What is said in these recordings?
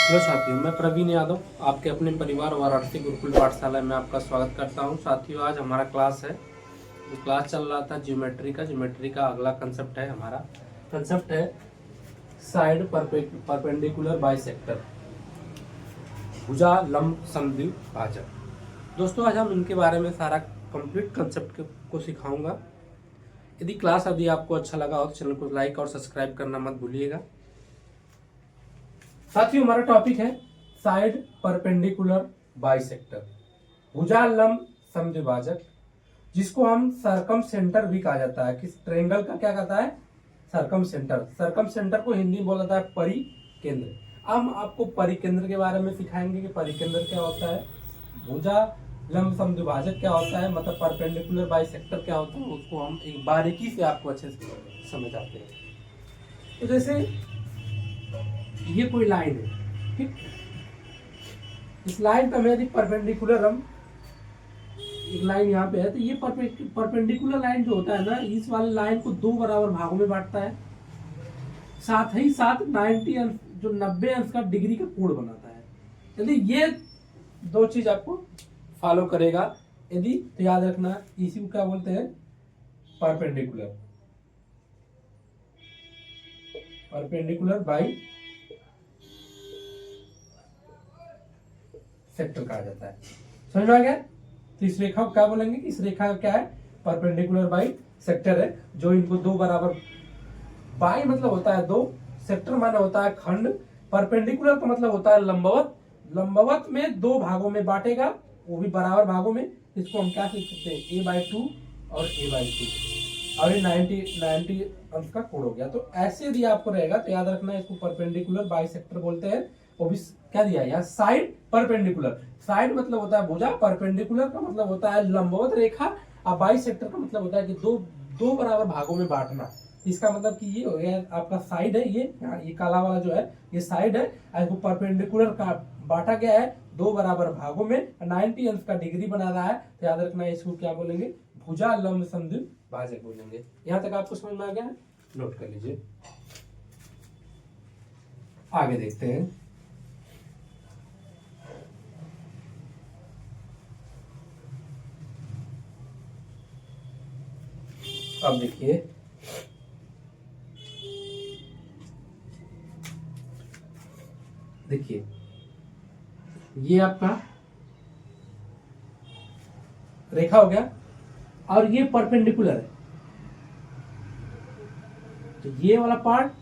Hello साथियों, मैं प्रवीण यादव आपके अपने परिवार वाराणसी गुरुकुल पाठशाला में आपका स्वागत करता हूं। साथियों, आज हमारा क्लास है, जो क्लास चल रहा था ज्योमेट्री का अगला कंसेप्ट है। हमारा कंसेप्ट है साइड परपेंडिकुलर बाइसेक्टर, भुजा लंब समद्विभाजक। दोस्तों, आज हम इनके बारे में सारा कंप्लीट कंसेप्ट को सिखाऊंगा। यदि आपको अच्छा लगा हो तो चैनल को लाइक और सब्सक्राइब करना मत भूलिएगा। साथियों, हमारा टॉपिक है साइड परपेंडिकुलर बाइसेक्टर, भुजा लंब समद्विभाजक, जिसको हम सरकम सेंटर भी कहा जाता है। किस ट्रेंगल का क्या कहता है? सरकम सेंटर। सरकम सेंटर को हिंदी में बोला जाता है परिकेंद्र। हम आपको परिकेंद्र के बारे में सिखाएंगे कि परिकेंद्र क्या होता है, भुजा लंब समद्विभाजक क्या होता है, मतलब परपेंडिकुलर बाइसेक्टर क्या होता है, उसको हम एक बारीकी से आपको अच्छे से समझ आते हैं। तो जैसे ये कोई लाइन है, ठीक, इस लाइन पे हमें यदि परपेंडिकुलर हम एक लाइन यहाँ पे है, तो ये परपेंडिकुलर लाइन जो होता है ना, इस वाले लाइन को दो बराबर भागों में बांटता है, साथ ही साथ 90 अंश, जो 90 अंश का डिग्री का कोण बनाता है। यदि ये दो चीज आपको फॉलो करेगा, यदि तो याद रखना इसी को क्या बोलते हैं, परपेंडिकुलर परपेंडिकुलर बाई सेक्टर कहा जाता है। समझ में आ गया? तो इस रेखा को क्या बोलेंगे कि इस रेखा का क्या है, परपेंडिकुलर बाई सेक्टर है, जो इनको दो बराबर, बाई मतलब होता है दो, सेक्टर माने होता है खंड, परपेंडिकुलर का मतलब होता है लंबवत, लंबवत में दो भागों में बांटेगा, वो भी बराबर भागों में। इसको हम क्या लिख सकते हैं, a/2 और a/2, और ये 90 अंश का कोण हो गया। तो ऐसे यदि आपको रहेगा तो याद रखना इसको परपेंडिकुलर बाइसेक्टर बोलते हैं। वो भी क्या दिया है यहाँ, साइड परपेंडिकुलर। साइड मतलब होता है भुजा, परपेंडिकुलर का मतलब होता है लंबवत रेखा, और बाइसेक्टर का मतलब होता है कि दो दो बराबर भागों में बांटना। इसका मतलब कि ये हो गया आपका साइड है, ये काला वाला जो है ये साइड है, इसको परपेंडिकुलर का बांटा गया है दो बराबर भागों में, 90 अंश का डिग्री बना रहा है। तो याद रखना इसको क्या बोलेंगे, भुजा लंब समद्विभाजक बोलेंगे। यहां तक आपको समझ में आ गया है? नोट कर लीजिए, आगे देखते हैं। अब देखिए, देखिए ये आपका रेखा हो गया और ये परपेंडिकुलर है, तो ये वाला पार्ट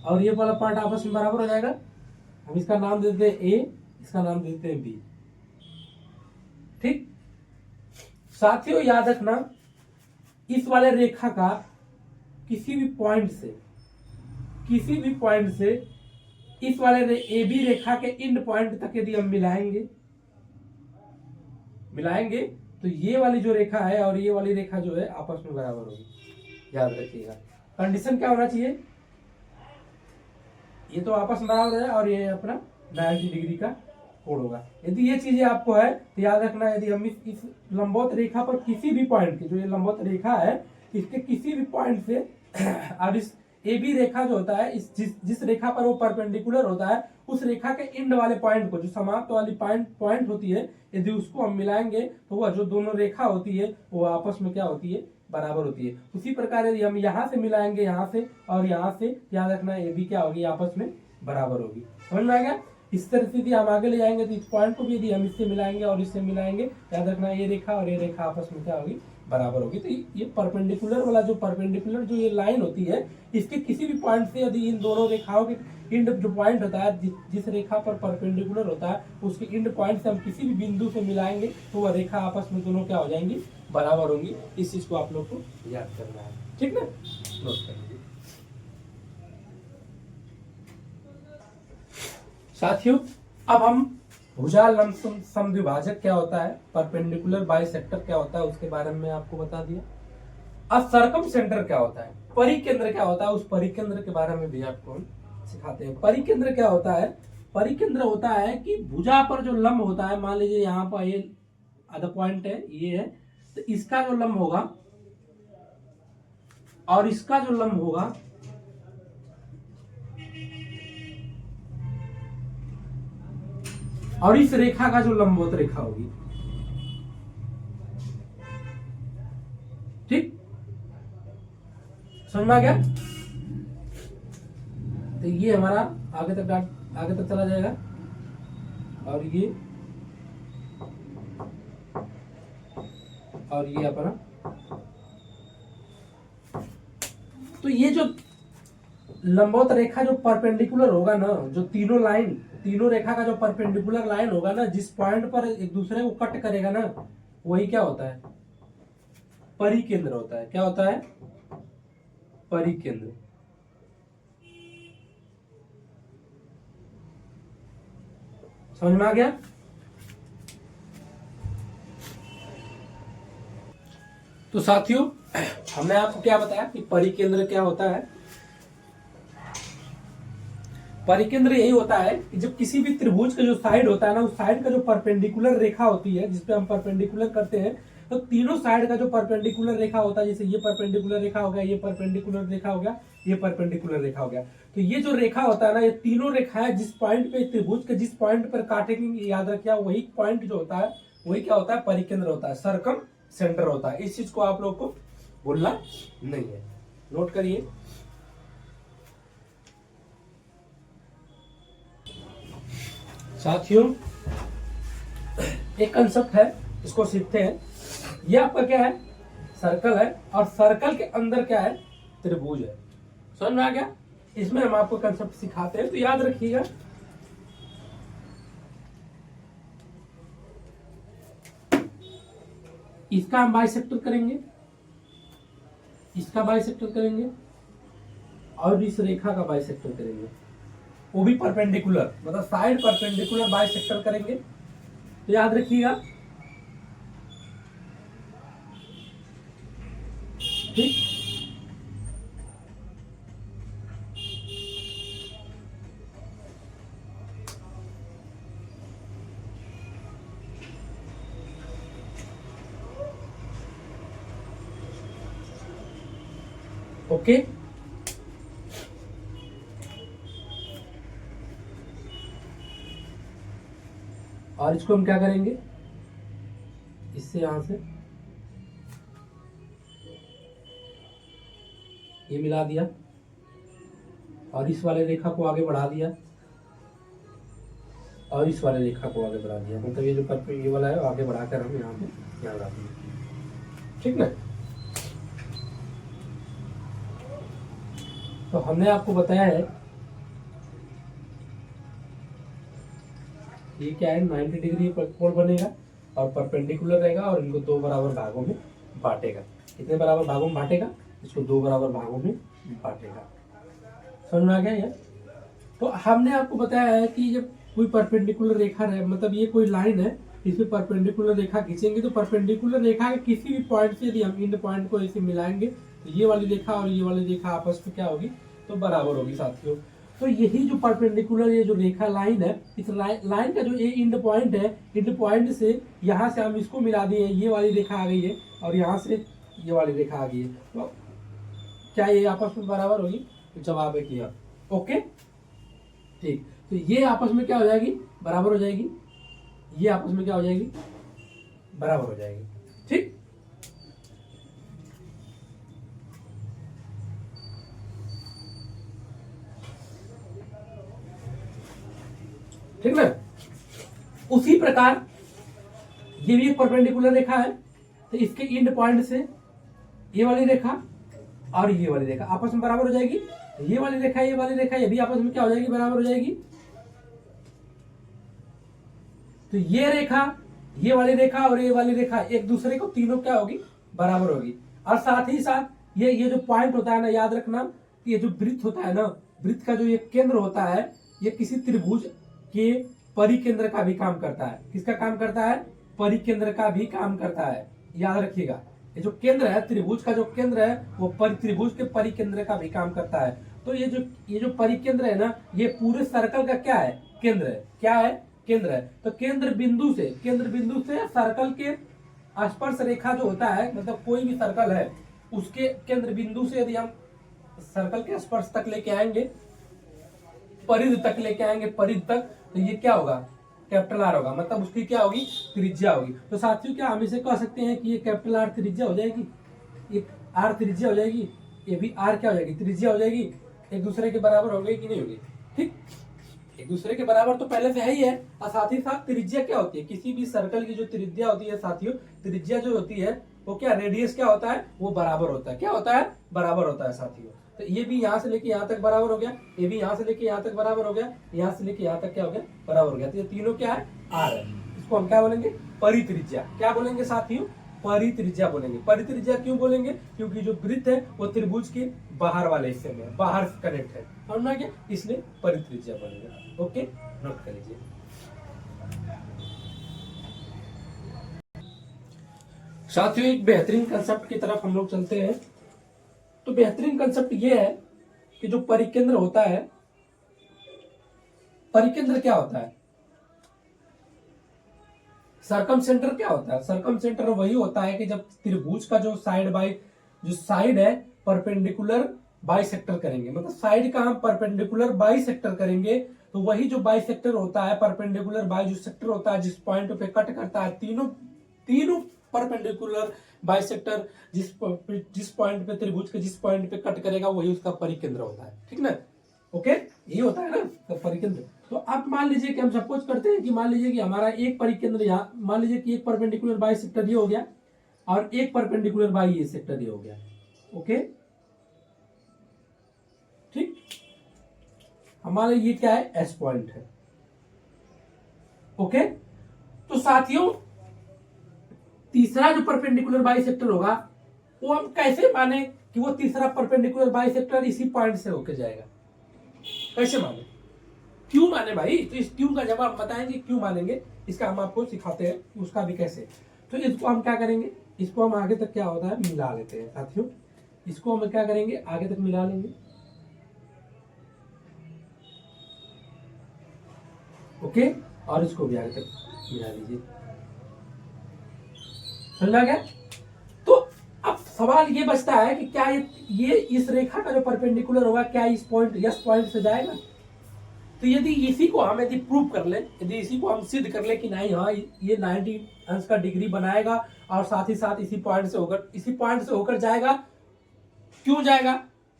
और ये वाला पार्ट आपस में बराबर हो जाएगा। हम इसका नाम दे देते हैं ए, इसका नाम दे देते हैं बी। ठीक, साथियों याद रखना इस वाले रेखा का किसी भी पॉइंट से इस वाले ए बी रेखा के इंड पॉइंट तक यदि हम मिलाएंगे तो ये वाली जो रेखा है और ये वाली रेखा जो है आपस में बराबर होगी। याद रखिएगा, कंडीशन क्या होना चाहिए, ये तो आपस में बराबर है और ये अपना 90 डिग्री का कोण होगा। यदि ये चीजें आपको है तो याद रखना, यदि हम इस लंबवत रेखा पर किसी भी पॉइंट की, जो ये लंबवत रेखा है इसके किसी भी पॉइंट से और इस ए बी रेखा जो होता है, इस जिस रेखा पर वो परपेंडिकुलर होता है, उस रेखा के इंड वाले पॉइंट को, जो समाप्त वाली पॉइंट होती है, यदि उसको हम मिलाएंगे तो वह जो दोनों रेखा होती है वो आपस में क्या होती है, बराबर होती है। उसी प्रकार यदि हम यहाँ से मिलाएंगे, यहाँ से और यहाँ से, याद रखना ये भी क्या होगी, आपस में बराबर होगी। समझ में आ गया? इस तरह से यदि हम आगे ले जाएंगे तो इस पॉइंट को भी यदि हम इससे मिलाएंगे और इससे मिलाएंगे, याद रखना ये रेखा और ये रेखा आपस में क्या होगी, बराबर होगी। तो ये परपेंडिकुलर जो ये लाइन होती है, इसके किसी भी पॉइंट से यदि इन दोनों रेखाओं के इंड जो पॉइंट होता है, जिस रेखा पर परपेंडिकुलर होता है, उसके इंड पॉइंट से हम किसी भी बिंदु से मिलाएंगे तो वह रेखा आपस में दोनों क्या हो जाएंगी, बराबर होंगी। इस चीज को आप लोग को याद करना है, ठीक ना, नोट कर लीजिए। साथियों, अब हम भुजा लंब समद्विभाजक क्या होता है, परपेंडिकुलर बाइसेक्टर क्या होता है, उसके बारे में आपको बता दिया। अब सर्कम सेंटर क्या होता है, परिकेंद्र क्या होता है, उस परिकेंद्र के बारे में भी आपको सिखाते हैं। परिकेंद्र क्या होता है, परिकेंद्र होता है कि भुजा पर जो लंब होता है, मान लीजिए यहाँ पर ये आधा पॉइंट है, ये है, तो इसका जो लंब होगा और इसका जो लंब होगा, और इस रेखा का जो लंबवत रेखा होगी, ठीक, समझ में आ गया। तो ये हमारा आगे तक चला जाएगा, और ये अपना, तो ये जो लंबवत रेखा जो परपेंडिकुलर होगा ना, जो तीनों रेखा का जो परपेंडिकुलर लाइन होगा ना, जिस पॉइंट पर एक दूसरे को कट करेगा ना, वही क्या होता है, परिकेंद्र होता है। क्या होता है, परिकेंद्र। समझ में आ गया। तो साथियों, हमने आपको क्या बताया कि परिकेंद्र क्या होता है। परिकेंद्र यही होता है कि जब किसी भी त्रिभुज का जो साइड होता है ना, उस साइड का जो परपेंडिकुलर रेखा होती है, जिसपे हम परपेंडिकुलर करते हैं, तो तीनों साइड का जो परपेंडिकुलर रेखा होता है, जैसे ये परपेंडिकुलर रेखा हो गया, ये परपेंडिकुलर रेखा हो गया, ये परपेंडिकुलर रेखा हो गया, तो ये जो रेखा होता है ना, ये तीनों रेखाएं जिस पॉइंट पे त्रिभुज के जिस पॉइंट पर काटेंगे, याद रखिए, वही पॉइंट जो होता है वही क्या होता है, परिकेंद्र होता है, सर्कम सेंटर होता है। इस चीज को आप लोग को भूलना नहीं है, नोट करिए। साथियों, एक कंसेप्ट है, इसको सीखते हैं। ये आपका क्या है, सर्कल है, और सर्कल के अंदर क्या है, त्रिभुज है। समझ में आ गया। इसमें हम आपको कंसेप्ट सिखाते हैं, तो याद रखिएगा। इसका हम बाइसेक्टर करेंगे, इसका बाइसेक्टर करेंगे, और इस रेखा का बाइसेक्टर करेंगे, वो भी परपेंडिकुलर, मतलब साइड परपेंडिकुलर बाइसेक्टर करेंगे। तो याद रखिएगा, ठीक। ओके, और इसको हम क्या करेंगे, इससे यहां से ये मिला दिया, और इस वाले रेखा को आगे बढ़ा दिया, और इस वाले रेखा को आगे बढ़ा दिया, मतलब ये जो ये वाला है आगे बढ़ाकर हम यहाँ पे यहाँ ला दिया, ठीक ना। तो हमने आपको बताया है ये क्या है, 90 डिग्री कोण बनेगा और परपेंडिकुलर रहेगा, और इनको दो बराबर भागों में बांटेगा। कितने बराबर भागों में बांटेगा, इसको दो बराबर भागों में बांटेगा। समझ में आ गया ये। तो हमने आपको बताया है कि जब कोई परपेंडिकुलर रेखा है, मतलब ये कोई लाइन है, इसमें परपेंडिकुलर रेखा खींचेंगे, तो परपेंडिकुलर रेखा के किसी भी पॉइंट से यदि हम इन पॉइंट को ऐसे मिलाएंगे, तो ये वाली रेखा और ये वाली रेखा आपस में क्या होगी, तो बराबर होगी साथियों। तो यही जो परपेंडिकुलर ये जो रेखा लाइन है, इस लाइन का जो ये इंड पॉइंट है, इंड पॉइंट से यहाँ से हम इसको मिला दिए, ये वाली रेखा आ गई है, और यहाँ से ये वाली रेखा आ गई है, तो क्या ये आपस में बराबर होगी, तो जवाब है क्लियर। ओके, ठीक। तो ये आपस में क्या हो जाएगी, बराबर हो जाएगी, ये आपस में क्या हो जाएगी, बराबर हो जाएगी, ठीक। ठीक ना। उसी प्रकार ये भी एक परपेंडिकुलर रेखा है, तो इसके इंड पॉइंट से ये वाली रेखा और ये वाली रेखा आपस में बराबर हो जाएगी। ये वाली रेखा ये भी आपस में क्या हो जाएगी, बराबर हो जाएगी। तो ये रेखा, ये वाली रेखा और ये वाली रेखा एक दूसरे को तीनों क्या होगी, बराबर होगी। और साथ ही साथ ये जो पॉइंट होता है ना, याद रखना, ये जो वृत्त होता है ना, वृत्त का जो ये केंद्र होता है, ये किसी त्रिभुज के परिकेंद्र का भी काम करता है। किसका काम करता है, परिकेंद्र का भी काम करता है, याद रखिएगा। ये जो केंद्र है, त्रिभुज का जो केंद्र है, वो त्रिभुज के परिकेंद्र का भी काम करता है। तो ये जो परिकेंद्र है ना, ये पूरे सर्कल का क्या है, केंद्र है। क्या है, केंद्र है। तो केंद्र बिंदु से सर्कल के स्पर्श रेखा जो होता है, मतलब कोई भी सर्कल है, उसके केंद्र बिंदु से यदि हम सर्कल के स्पर्श तक लेके आएंगे, परिध तक लेके आएंगे, परिध तक, तो ये क्या होगा, कैपिटल आर होगा, मतलब उसकी क्या होगी, त्रिज्या होगी। तो साथियों क्या हम इसे कह सकते हैं कि ये कैपिटल आर त्रिज्या हो जाएगी, एक आर त्रिज्या हो जाएगी, ये भी आर क्या हो जाएगी, त्रिज्या हो जाएगी। एक दूसरे के बराबर हो गई कि नहीं होगी, ठीक, एक दूसरे के बराबर तो पहले से है ही है। और साथ ही साथ त्रिज्या क्या होती है, किसी भी सर्कल की जो त्रिज्या होती है साथियों, त्रिज्या जो होती है वो क्या, रेडियस क्या होता है, वो बराबर होता है, क्या होता है, बराबर होता है साथियों। तो ये भी यहाँ से लेके यहाँ तक बराबर हो गया, ये भी यहाँ से लेके यहाँ तक बराबर हो गया, यहाँ से लेके यहाँ तक क्या हो गया, बराबर हो गया। तो ये तीनों क्या है, आर है। इसको हम क्या बोलेंगे, परित्रिज्या। क्या बोलेंगे साथियों, परित्रिज्या बोलेंगे। परित्रिज्या क्यों बोलेंगे, क्योंकि जो वृत्त है वो त्रिभुज के बाहर वाले हिस्से में, बाहर कनेक्ट है, समझना क्या, इसलिए परित्रिज्या बोलेंगे। ओके, नोट कर लीजिए। साथियों एक बेहतरीन कंसेप्ट की तरफ हम लोग चलते हैं। तो बेहतरीन कंसेप्ट ये है कि जो परिकेंद्र होता है, परिकेंद्र क्या होता है, सरकम सेंटर क्या होता है, सरकम सेंटर वही होता है कि जब त्रिभुज का जो साइड है परपेंडिकुलर बाइसेक्टर करेंगे, मतलब साइड का हम परपेंडिकुलर बाइसेक्टर करेंगे, तो वही जो बाइसेक्टर होता है, परपेंडिकुलर बाई जो सेक्टर होता है जिस पॉइंट पे कट करता है, तीनों परपेंडिकुलर बाइसेक्टर जिस पॉइंट पे त्रिभुज के जिस पॉइंट पे कट करेगा वही उसका परिकेंद्र होता है, ठीक ना। ओके, यही होता है ना तो परिकेंद्र। तो अब मान लीजिए कि हम सपोज करते हैं कि मान लीजिए कि हमारा एक परिकेंद्र यहाँ, मान लीजिए कि एक परपेंडिकुलर बाई सेक्टर ये हो गया और एक परपेंडिकुलर बाई ये सेक्टर ये हो गया। ओके, ठीक, हमारा ये क्या है, एस पॉइंट है। ओके, तो साथियों तीसरा जो परपेंडिकुलर बाइसेक्टर होगा वो हम कैसे माने कि वो तीसरा परपेंडिकुलर बाइसेक्टर इसी पॉइंट से होके जाएगा, कैसे माने, क्यों माने भाई। तो इस क्यों का जवाब बताएंगे, क्यों मानेंगे इसका हम आपको सिखाते हैं, उसका भी कैसे। तो इसको हम क्या करेंगे, इसको हम आगे तक क्या होता है मिला लेते हैं साथियों, इसको हम क्या करेंगे आगे तक मिला लेंगे। ओके, और इसको भी आगे तक मिला लीजिए, समझा गया। तो अब सवाल ये बचता है कि क्या ये इस रेखा का जो परपेंडिकुलर होगा क्या इस पॉइंट यस पॉइंट से जाएगा। तो यदि इसी को हम प्रूव कर ले, यदि इसी को हम सिद्ध कर ले कि नहीं हाँ ये 90 अंश का डिग्री बनाएगा और साथ ही साथ इसी पॉइंट से होकर जाएगा, क्यों जाएगा,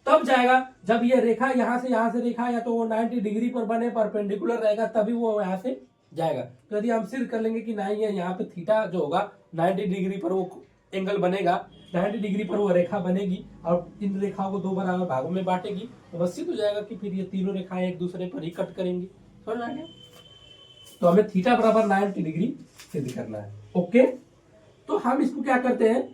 तब जाएगा जब ये रेखा यहाँ से रेखा या तो वो 90 डिग्री पर बने परपेंडिकुलर रहेगा तभी वो यहाँ से जाएगा। तो यदि हम सिद्ध कर लेंगे कि नहीं है यहाँ पे थीटा जो होगा 90 डिग्री पर वो एंगल बनेगा, 90 डिग्री पर वो रेखा बनेगी और इन रेखाओं को दो बराबर भागों में बांटेगी, तो बस सिद्ध हो जाएगा कि फिर ये तीनों रेखाएं एक दूसरे पर ही कट करेंगी, समझ में आ गया। तो हमें थीटा बराबर 90 डिग्री सिद्ध करना है। ओके, तो हम इसको क्या करते हैं,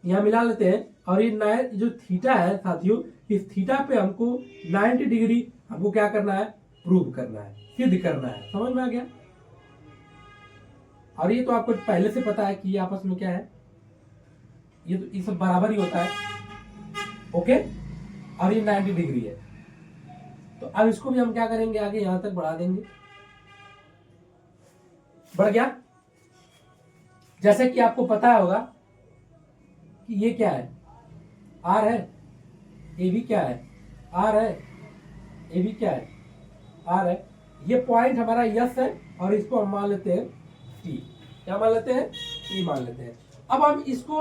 यहां मिला लेते हैं और ये जो थीटा है साथियों, इस थीटा पे हमको 90 डिग्री हमको क्या करना है, प्रूव करना है, सिद्ध करना है, समझ में आ गया। और ये तो आपको पहले से पता है कि ये आपस में क्या है, ये तो ये सब बराबर ही होता है। ओके, और ये 90 डिग्री है। तो अब इसको भी हम क्या करेंगे, आगे यहां तक बढ़ा देंगे, बढ़ गया। जैसे कि आपको पता होगा कि ये क्या है, आर है, ए भी क्या है, आर है, ए भी क्या है, आर है। ये पॉइंट हमारा यस है और इसको हम मान लेते हैं टी, क्या मान लेते हैं, टी मान लेते हैं। अब हम इसको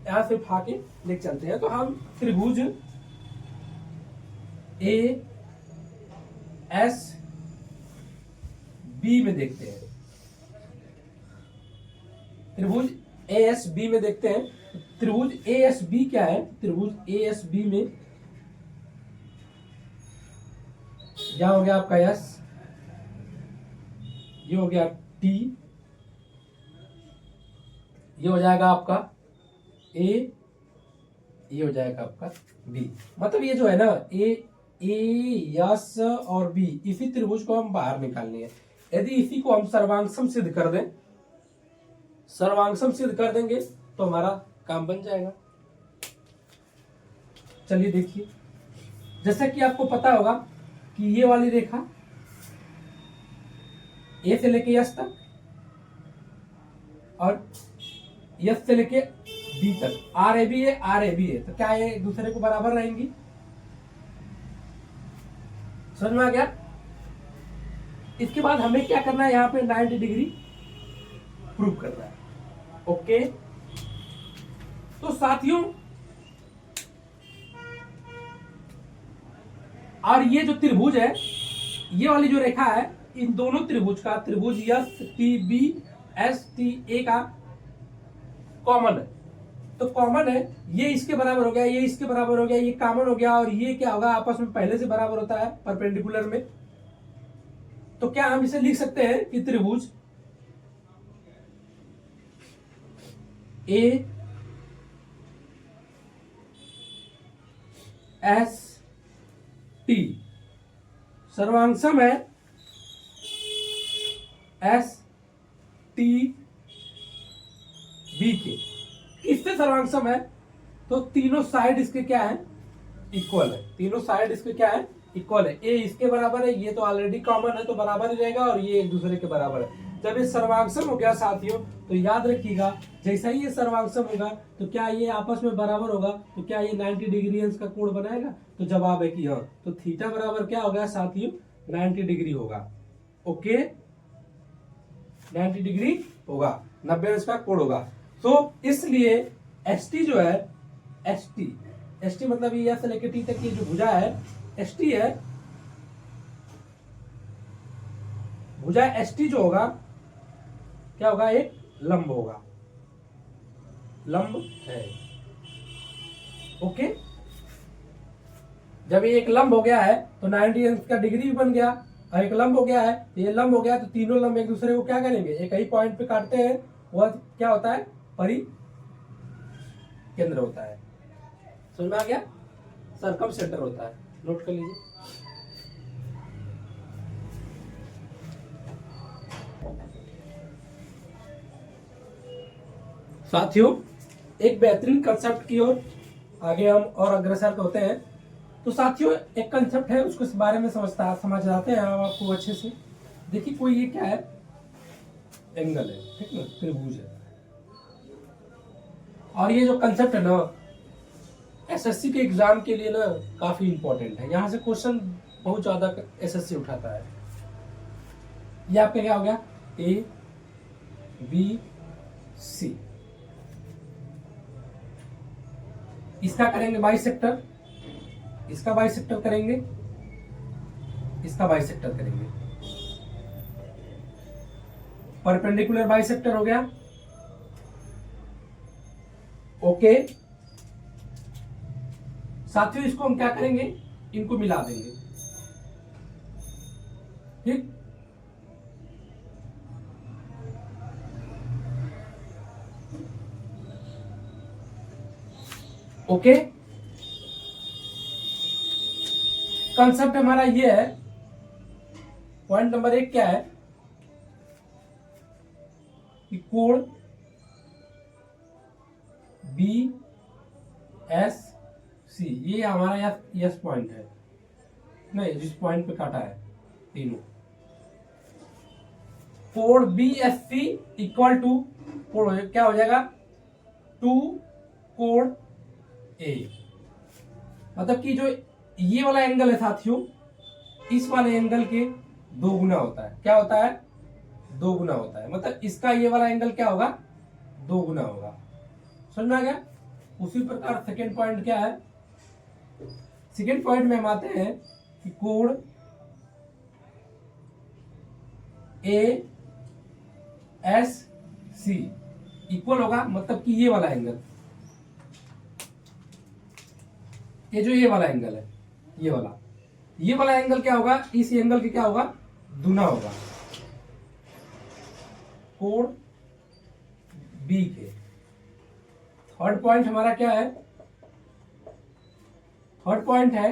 यहां से उठा के लेके चलते हैं। तो हम त्रिभुज ए एस बी में देखते हैं, त्रिभुज ए एस बी में देखते हैं। त्रिभुज ए एस बी क्या है, त्रिभुज ए एस बी में क्या हो गया आपका यस, ये हो गया टी, ये हो जाएगा आपका ए, ये हो जाएगा आपका बी। मतलब ये जो है ना ए यस और बी, इसी त्रिभुज को हम बाहर निकालनी है। यदि इसी को हम सर्वांगसम सिद्ध कर दें, सर्वांगसम सिद्ध कर देंगे तो हमारा काम बन जाएगा। चलिए देखिए, जैसा कि आपको पता होगा कि ये वाली रेखा ए से लेके यस तक और यस से लेके बी तक, आर ए बी है, आर ए बी है, तो क्या ये एक दूसरे को बराबर रहेंगी, समझ में आ गया। इसके बाद हमें क्या करना है, यहाँ पे 90 डिग्री प्रूव करना है। ओके, तो साथियों और ये जो त्रिभुज है, ये वाली जो रेखा है, इन दोनों त्रिभुज का, त्रिभुज S T B S T A का कॉमन है। तो कॉमन है, ये इसके बराबर हो गया, ये इसके बराबर हो गया, ये कॉमन हो गया, और ये क्या होगा, आपस में पहले से बराबर होता है परपेंडिकुलर में। तो क्या हम इसे लिख सकते हैं कि त्रिभुज ए एस टी सर्वांगसम है एस टी बी के। इससे सर्वांगसम है तो तीनों साइड इसके क्या है, इक्वल है। तीनों साइड इसके क्या है, इक्वल है। ए इसके बराबर है, ये तो ऑलरेडी कॉमन है तो बराबर ही रहेगा, और ये एक दूसरे के बराबर है। जब ये सर्वांगसम हो गया साथियों, तो याद रखिएगा जैसा ही ये सर्वांगसम होगा तो क्या ये आपस में बराबर होगा, तो क्या ये 90 डिग्री का कोण बनाएगा। तो जवाब है कि हाँ। तो थीटा बराबर क्या होगा साथियों, 90 डिग्री होगा। ओके, 90 डिग्री होगा, 90 अंश का कोण होगा। तो इसलिए एस टी जो है, एस टी मतलब ये से लेकर टी तक की जो भुजा है एस टी है, भुजा एस टी जो होगा क्या होगा, एक लंब होगा, लंब है। ओके, जब ये एक लंब हो गया है तो 90 अंश का डिग्री भी बन गया, और एक लंब हो गया है तो ये लंब हो गया, तो तीनों लंब एक दूसरे को क्या करेंगे, एक ही पॉइंट पे काटते हैं, वह क्या होता है, परि केंद्र होता है। समझ में आ गया, सर्कम सेंटर होता है। नोट कर लीजिए। साथियों, एक बेहतरीन कंसेप्ट की ओर आगे हम और अग्रसर होते हैं। तो साथियों, एक कंसेप्ट है, उसको इस बारे में समझ जाते हैं हम आपको अच्छे से। देखिए, कोई ये क्या है, एंगल है, ठीक ना, त्रिभुज है, और ये जो कंसेप्ट है ना, एसएससी के एग्जाम के लिए ना काफी इंपॉर्टेंट है। यहां से क्वेश्चन बहुत ज्यादा एसएससी उठाता है। ये आपका क्या हो गया, ए बी सी, इसका करेंगे बाइसेक्टर, इसका बाइसेक्टर करेंगे, इसका बाइसेक्टर करेंगे, परपेंडिकुलर बाइसेक्टर हो गया। ओके साथियों, इसको हम क्या करेंगे, इनको मिला देंगे, ठीक। ओके, कंसेप्ट हमारा ये है। पॉइंट नंबर 1 क्या है कि कोण बी एस सी, ये हमारा यस पॉइंट है, नहीं जिस पॉइंट पे काटा है तीनों, कोण B S C equal to कोण क्या हो जाएगा, 2 कोण ए। मतलब कि जो ये वाला एंगल है साथियों, इस वाले एंगल के 2 गुना होता है। क्या होता है, 2 गुना होता है। मतलब इसका ये वाला एंगल क्या होगा, 2 गुना होगा। समझ में आ गया। उसी प्रकार सेकेंड पॉइंट क्या है, सेकेंड पॉइंट में हम आते हैं कि कोण ए एस सी इक्वल होगा, मतलब कि ये वाला एंगल, ये वाला एंगल है, ये वाला एंगल क्या होगा, इस एंगल के क्या होगा, दुना होगा, कोण बी के। थर्ड पॉइंट हमारा क्या है, थर्ड पॉइंट है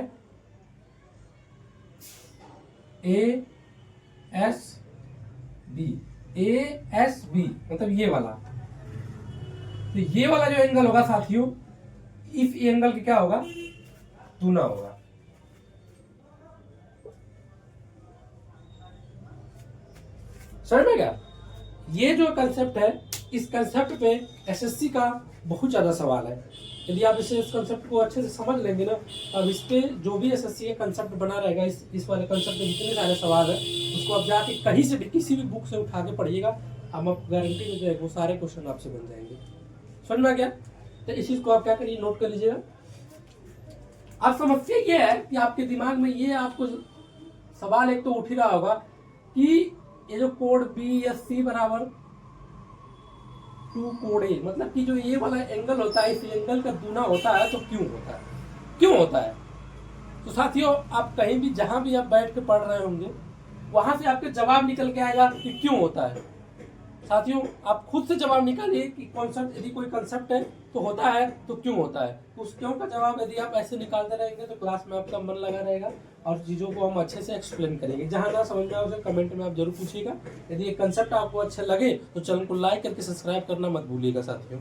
A S B, A S B मतलब ये वाला। तो ये वाला जो एंगल होगा साथियों, इस एंगल के क्या होगा, दूना होगा। समझ में गया। ये जो कंसेप्ट है, इस कंसेप्ट पे एसएससी का बहुत ज्यादा सवाल है। यदि आप इस कंसेप्ट को अच्छे से समझ लेंगे ना, अब इस पे जो भी एसएससी का कंसेप्ट बना रहेगा, इस वाले कंसेप्ट में जितने सारे सवाल है उसको आप जाके कहीं से भी किसी भी बुक से उठा के पढ़िएगा, हम आप गारंटी देते हैं वो सारे क्वेश्चन आपसे बन जाएंगे। समझ में आ गया? तो इस चीज को आप क्या करिए, नोट कर लीजिएगा। अब समस्या ये है कि आपके दिमाग में ये आपको सवाल एक तो उठ ही रहा होगा कि ये जो कोड बी एस सी बराबर 2 कोड ए, मतलब कि जो ये वाला एंगल होता है इस एंगल का दूना होता है, तो क्यों होता है, क्यों होता है? तो साथियों, आप कहीं भी जहां भी आप बैठ के पढ़ रहे होंगे वहां से आपके जवाब निकल के आएगा कि क्यों होता है। साथियों, आप खुद से जवाब निकालिए कि कॉन्सेप्ट, यदि कोई कंसेप्ट है तो होता है तो क्यों होता है। उस क्यों का जवाब यदि आप ऐसे निकालते रहेंगे तो क्लास में आपका मन लगा रहेगा और चीज़ों को हम अच्छे से एक्सप्लेन करेंगे। जहां ना समझ में आए उसे कमेंट में आप जरूर पूछिएगा। यदि ये कंसेप्ट आपको अच्छे लगे तो चैनल को लाइक करके सब्सक्राइब करना मत भूलिएगा साथियों।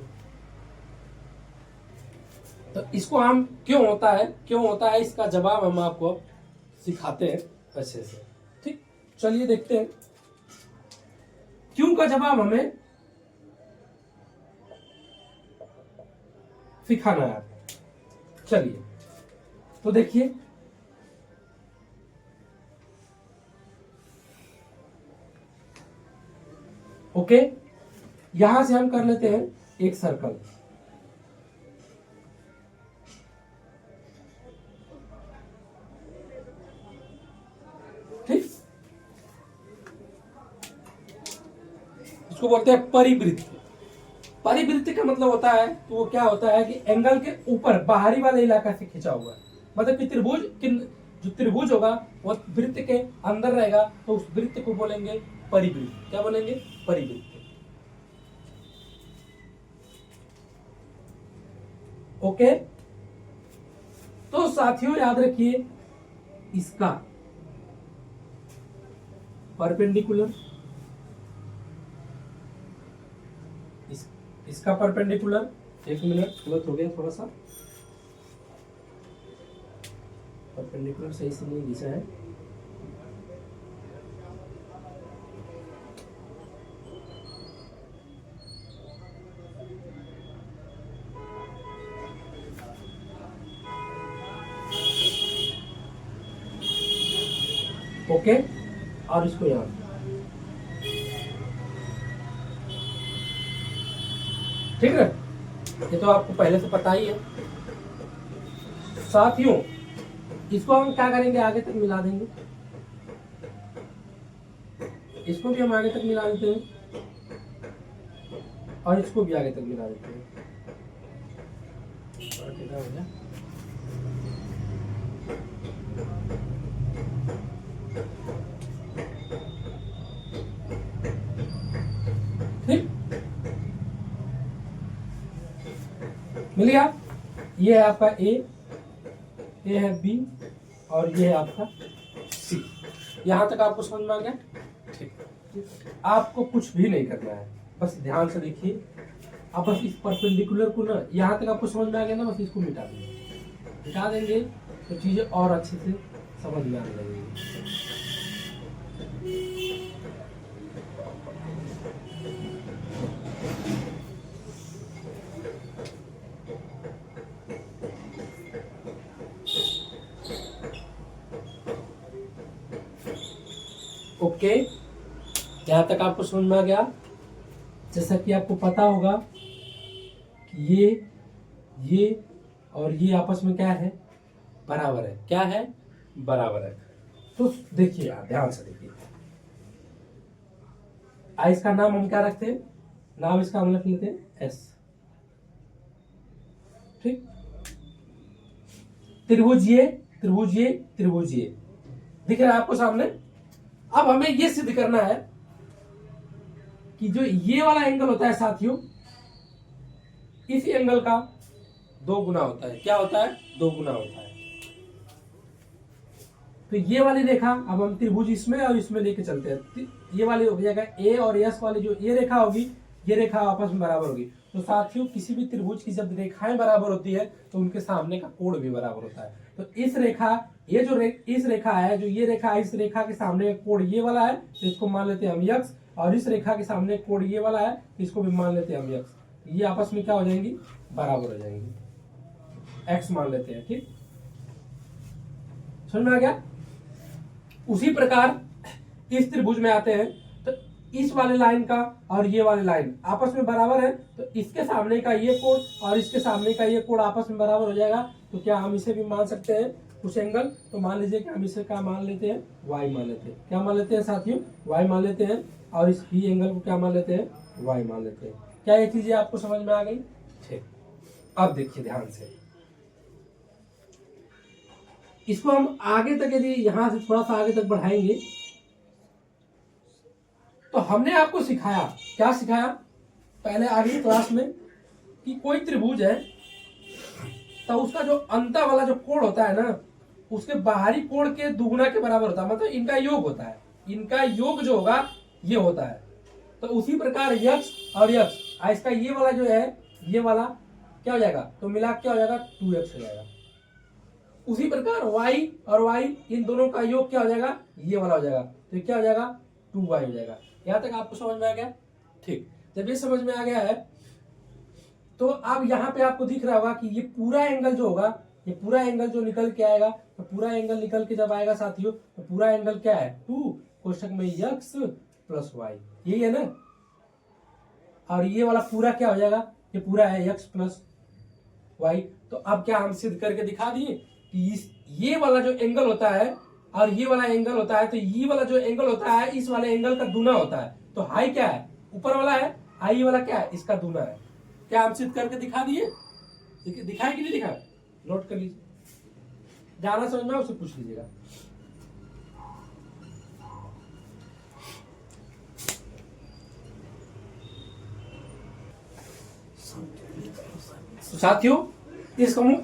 तो इसको हम क्यों होता है इसका जवाब हम आपको सिखाते हैं अच्छे से। ठीक, चलिए देखते हैं क्यों का जवाब हमें सिखाना है। चलिए तो देखिए, ओके, यहां से हम कर लेते हैं एक सर्कल। ठीक, इसको बोलते हैं परिवृत्त। परिवृत्त का मतलब होता है, तो वो क्या होता है कि एंगल के ऊपर बाहरी वाले इलाका से खिंचा हुआ, मतलब कि त्रिभुज जो त्रिभुज होगा वो वृत्त के अंदर रहेगा, तो उस वृत्त को बोलेंगे परिवृत्त। क्या बोलेंगे? परिवृत्त। ओके, तो साथियों याद रखिए, इसका परपेंडिकुलर, इसका परपेंडिकुलर, एक मिनट गलत हो गया थोड़ा सा, परपेंडिकुलर सही से नहीं लिखा है। ओके, और इसको यहाँ, ठीक है, ये तो आपको पहले से पता ही है। साथियों, इसको हम क्या करेंगे, आगे तक मिला देंगे, इसको भी हम आगे तक मिला देते हैं और इसको भी आगे तक मिला देते हैं। ठीक, मिल गया। ये है आपका ए है बी और ये है आपका सी। यहां तक आपको समझ में आ गया? ठीक, आपको कुछ भी नहीं करना है, बस ध्यान से देखिए। आप बस इस परपेंडिकुलर को ना, यहां तक आपको समझ में आ गया ना, बस इसको मिटा देंगे तो चीजें और अच्छे से समझ में आने लगेगी। ओके, यहां तक आपको समझ में आ गया। जैसा कि आपको पता होगा कि ये और ये आपस में क्या है, बराबर है। क्या है? बराबर है। तो देखिए यार, ध्यान से देखिए, इसका नाम हम क्या रखते हैं, नाम इसका हम रख लेते हैं एस। ठीक, त्रिभुज ये, त्रिभुज ये, त्रिभुज ये दिख रहा है आपको सामने। अब हमें ये सिद्ध करना है कि जो ये वाला एंगल होता है साथियों, इस एंगल का 2 गुना होता है। क्या होता है? 2 गुना होता है। तो ये वाली रेखा, अब हम त्रिभुज इसमें और इसमें लेके चलते हैं। ये वाली हो जाएगा ए और एस वाली, जो ये रेखा होगी, ये रेखा आपस में बराबर होगी। तो साथियों, किसी भी त्रिभुज की जब रेखाएं बराबर होती है तो उनके सामने का कोण भी बराबर होता है। तो इस रेखा, ये जो इस रेखा है, जो ये रेखा है, इस रेखा के सामने कोण ये वाला है, तो इसको मान लेते हैं हम यक्स, और इस रेखा के सामने कोण ये वाला है, तो इसको भी मान लेते हैं हम यक्स। ये आपस में क्या हो जाएंगी? बराबर हो जाएंगी। x मान लेते हैं। ठीक, समझ में आ गया। उसी प्रकार इस त्रिभुज में आते हैं तो इस वाले लाइन का और ये वाले लाइन आपस में बराबर है, तो इसके सामने का ये कोण और इसके सामने का ये कोण आपस में बराबर हो जाएगा। तो क्या हम इसे भी मान सकते हैं कुछ एंगल? तो मान लीजिए कि हम इसे क्या मान लेते हैं, y मान लेते हैं। क्या मान लेते हैं साथियों? y मान लेते हैं। और इस बी एंगल को क्या मान लेते हैं? y मान लेते हैं। क्या ये चीजें आपको समझ में आ गई? ठीक, अब देखिए ध्यान से, इसको हम आगे तक यदि यहां से थोड़ा सा आगे तक बढ़ाएंगे तो हमने आपको सिखाया, क्या सिखाया पहले आगे क्लास में, कि कोई त्रिभुज है तो उसका जो अंत वाला जो कोण होता है ना, उसके बाहरी कोण के दुगुना के बराबर होता है, मतलब इनका योग होता है। इनका योग जो होगा ये होता है। तो उसी प्रकार यक्स और यक्स, इसका ये वाला जो है, ये वाला क्या हो जाएगा? तो मिला क्या हो जाएगा? 2x हो जाएगा। उसी प्रकार y और y, इन दोनों का योग क्या हो जाएगा? ये वाला हो जाएगा। तो क्या हो जाएगा? 2y हो जाएगा। यहां तक आपको समझ में आ गया? ठीक, जब ये समझ में आ गया है तो अब यहाँ पे आपको दिख रहा होगा कि ये पूरा एंगल जो होगा, ये पूरा एंगल जो निकल के आएगा, तो पूरा एंगल निकल के जब आएगा साथियों, तो पूरा एंगल क्या है? 2 कोष्ठक में x प्लस y, यही है ना। और ये वाला पूरा क्या हो जाएगा? ये पूरा है x प्लस y। तो अब क्या हम सिद्ध करके दिखा दिए कि ये वाला जो एंगल होता है और ये वाला एंगल होता है, तो ये वाला जो एंगल होता है इस वाले एंगल का दूना होता है। तो हाई क्या है? ऊपर वाला है, हाई वाला क्या है? इसका दूना है। क्या हम सिद्ध करके दिखा दिए? दिखाए कि नहीं दिखाए? नोट कर लीजिए, जाना समझ में उससे पूछ लीजिएगा। साथियों,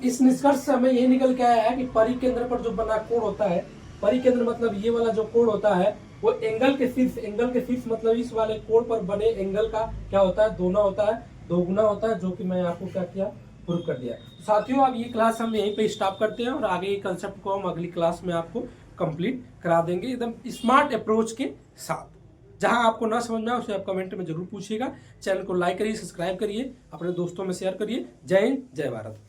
इस निष्कर्ष से हमें ये निकल के आया है कि परिकेंद्र पर जो बना कोण होता है, परिकेंद्र मतलब ये वाला जो कोण होता है वो एंगल के शीर्ष मतलब इस वाले कोण पर बने एंगल का क्या होता है? दोना होता है, दोगुना होता है, जो कि मैं आपको क्या किया? प्रूव कर दिया। तो साथियों, अब ये क्लास हम यहीं पे स्टॉप करते हैं और आगे ये कंसेप्ट को हम अगली क्लास में आपको कंप्लीट करा देंगे एकदम स्मार्ट अप्रोच के साथ। जहां आपको ना समझ में आए उसे आप कमेंट में जरूर पूछिएगा। चैनल को लाइक करिए, सब्सक्राइब करिए, अपने दोस्तों में शेयर करिए। जय हिंद, जय भारत।